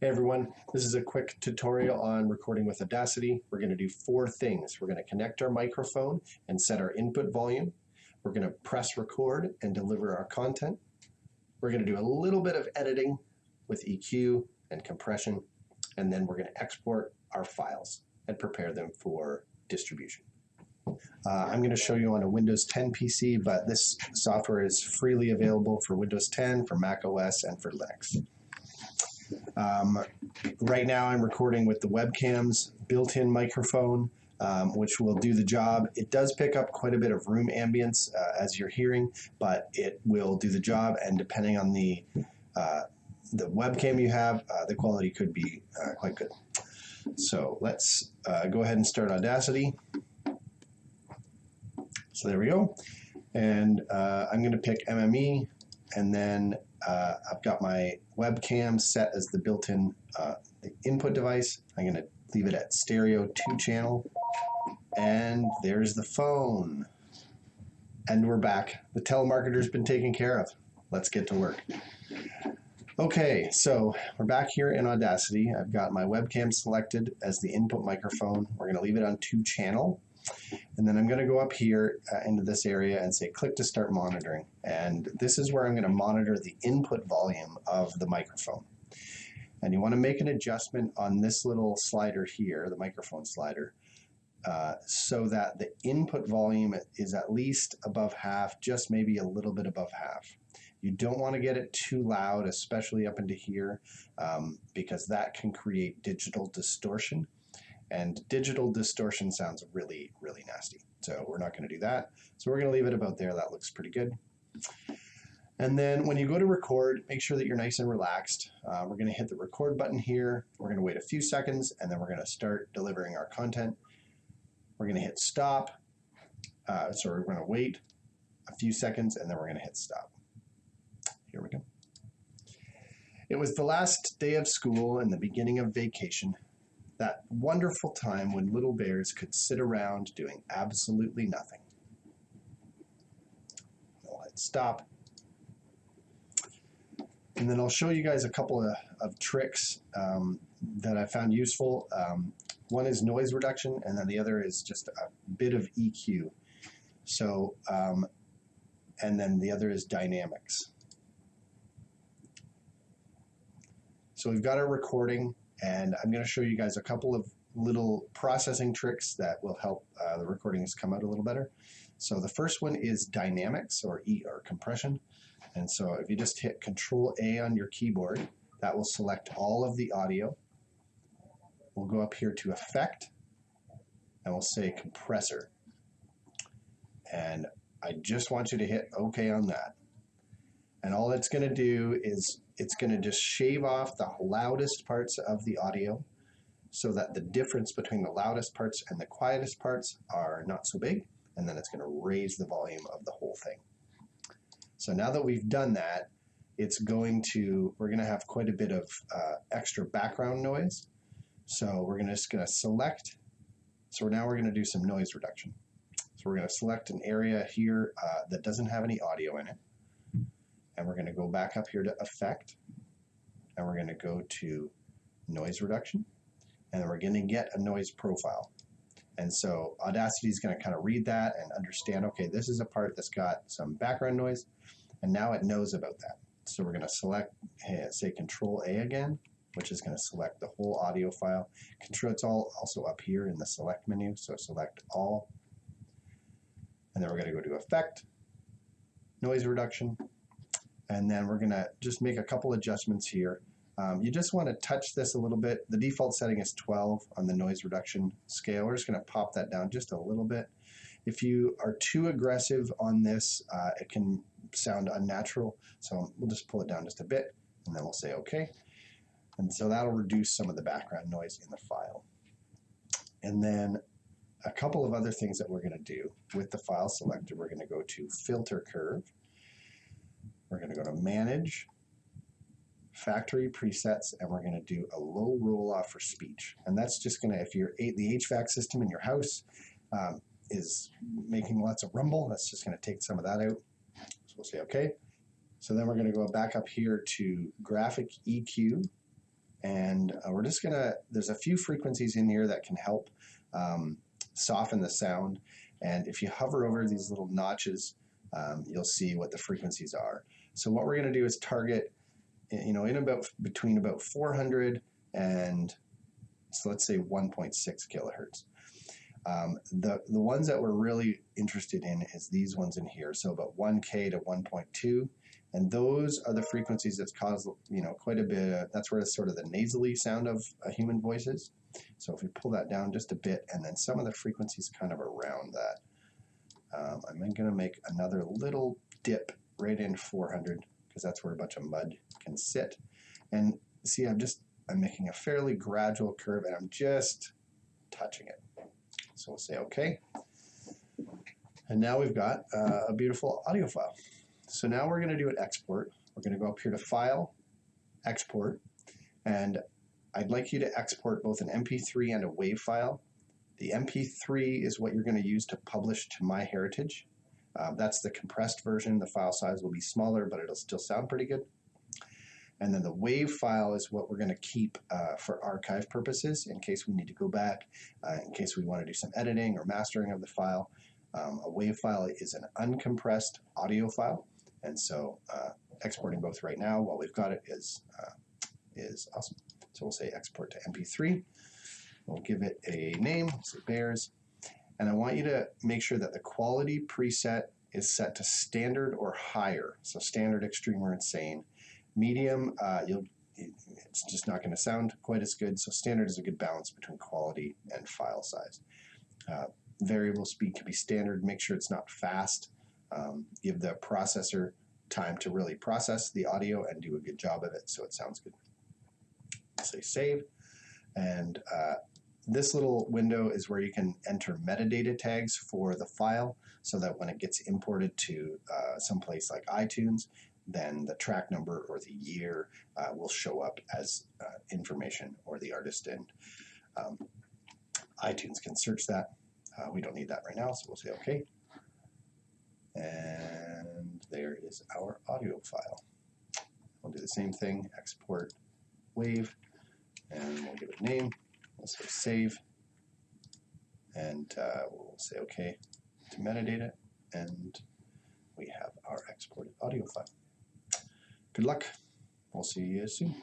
Hey everyone, this is a quick tutorial on recording with Audacity. We're going to do 4 things. We're going to connect our microphone and set our input volume. We're going to press record and deliver our content. We're going to do a little bit of editing with EQ and compression, and then we're going to export our files and prepare them for distribution. I'm going to show you on a Windows 10 PC, but this software is freely available for Windows 10, for Mac OS, and for Linux. Right now I'm recording with the webcam's built-in microphone, which will do the job. It does pick up quite a bit of room ambience as you're hearing, but it will do the job, and depending on the webcam you have, the quality could be quite good. So let's go ahead and start Audacity. So there we go. And I'm going to pick MME, and then I've got my webcam set as the built-in input device. I'm going to leave it at stereo 2-channel. And there's the phone. And we're back. The telemarketer's been taken care of. Let's get to work. Okay, so we're back here in Audacity. I've got my webcam selected as the input microphone. We're going to leave it on 2-channel. And then I'm going to go up here into this area and say click to start monitoring. And this is where I'm going to monitor the input volume of the microphone. And you want to make an adjustment on this little slider here, the microphone slider, so that the input volume is at least above half, just maybe a little bit above half. You don't want to get it too loud, especially up into here, because that can create digital distortion. And digital distortion sounds really, really nasty. So we're not going to do that. So we're going to leave it about there. That looks pretty good. And then when you go to record, make sure that you're nice and relaxed. We're going to hit the record button here. We're going to wait a few seconds, and then we're going to start delivering our content. We're going to hit stop. So we're going to wait a few seconds, and then we're going to hit stop. Here we go. It was the last day of school and the beginning of vacation. That wonderful time when little bears could sit around doing absolutely nothing. I'll hit stop. And then I'll show you guys a couple of tricks that I found useful. One is noise reduction, and then the other is just a bit of EQ. So, and then the other is dynamics. So we've got our recording, and I'm going to show you guys a couple of little processing tricks that will help the recordings come out a little better. So the first one is dynamics, or compression. And so if you just hit Control-A on your keyboard, that will select all of the audio. We'll go up here to Effect, and we'll say Compressor. And I just want you to hit OK on that. And all it's going to do is it's going to just shave off the loudest parts of the audio so that the difference between the loudest parts and the quietest parts are not so big, and then it's going to raise the volume of the whole thing. So now that we've done that, we're going to have quite a bit of extra background noise. So we're just going to select, so now we're going to do some noise reduction. So we're going to select an area here that doesn't have any audio in it. And we're going to go back up here to Effect, and we're going to go to Noise Reduction, and then we're going to get a noise profile. And so Audacity is going to kind of read that and understand, okay, this is a part that's got some background noise, and now it knows about that. So we're going to select, say Control-A again, which is going to select the whole audio file. It's all also up here in the Select menu, so select All. And then we're going to go to Effect, Noise Reduction, and then we're going to just make a couple adjustments here. You just want to touch this a little bit. The default setting is 12 on the noise reduction scale. We're just going to pop that down just a little bit. If you are too aggressive on this, it can sound unnatural. So we'll just pull it down just a bit, and then we'll say OK. And so that'll reduce some of the background noise in the file. And then a couple of other things that we're going to do with the file selector. We're going to go to Filter Curve. We're going to go to Manage, Factory Presets, and we're going to do a low roll-off for speech. And that's just going to, if the HVAC system in your house is making lots of rumble, that's just going to take some of that out. So we'll say OK. So then we're going to go back up here to Graphic EQ, And we're just gonna, there's a few frequencies in here that can help soften the sound. And if you hover over these little notches, you'll see what the frequencies are. So what we're gonna do is target, in about between about 400 and, so let's say 1.6 kilohertz. The ones that we're really interested in is these ones in here, so about 1K to 1.2, and those are the frequencies that's caused quite a bit that's where it's sort of the nasally sound of a human voice is. So if we pull that down just a bit, and then some of the frequencies kind of around that, I'm going to make another little dip right in 400 because that's where a bunch of mud can sit. And see, I'm making a fairly gradual curve, and I'm just touching it. So we'll say OK. And now we've got a beautiful audio file. So now we're going to do an export. We're going to go up here to File, Export. And I'd like you to export both an MP3 and a WAV file. The MP3 is what you're going to use to publish to MyHeritage. That's the compressed version. The file size will be smaller, but it'll still sound pretty good. And then the WAV file is what we're going to keep for archive purposes in case we need to go back, in case we want to do some editing or mastering of the file. A WAV file is an uncompressed audio file, and so exporting both right now while we've got it is awesome. So we'll say export to MP3. We'll give it a name, we'll say bears, and I want you to make sure that the quality preset is set to standard or higher. So standard, extreme, or insane. Medium, it's just not going to sound quite as good, so standard is a good balance between quality and file size. Variable speed can be standard. Make sure it's not fast. Give the processor time to really process the audio and do a good job of it so it sounds good. Say save, and this little window is where you can enter metadata tags for the file so that when it gets imported to someplace like iTunes, then the track number or the year will show up as information, or the artist, and iTunes can search that. We don't need that right now, so we'll say OK. And there is our audio file. We'll do the same thing, export WAV, and we'll give it a name. We'll say save, and we'll say OK to metadata, and we have our exported audio file. Good luck. We'll see you soon.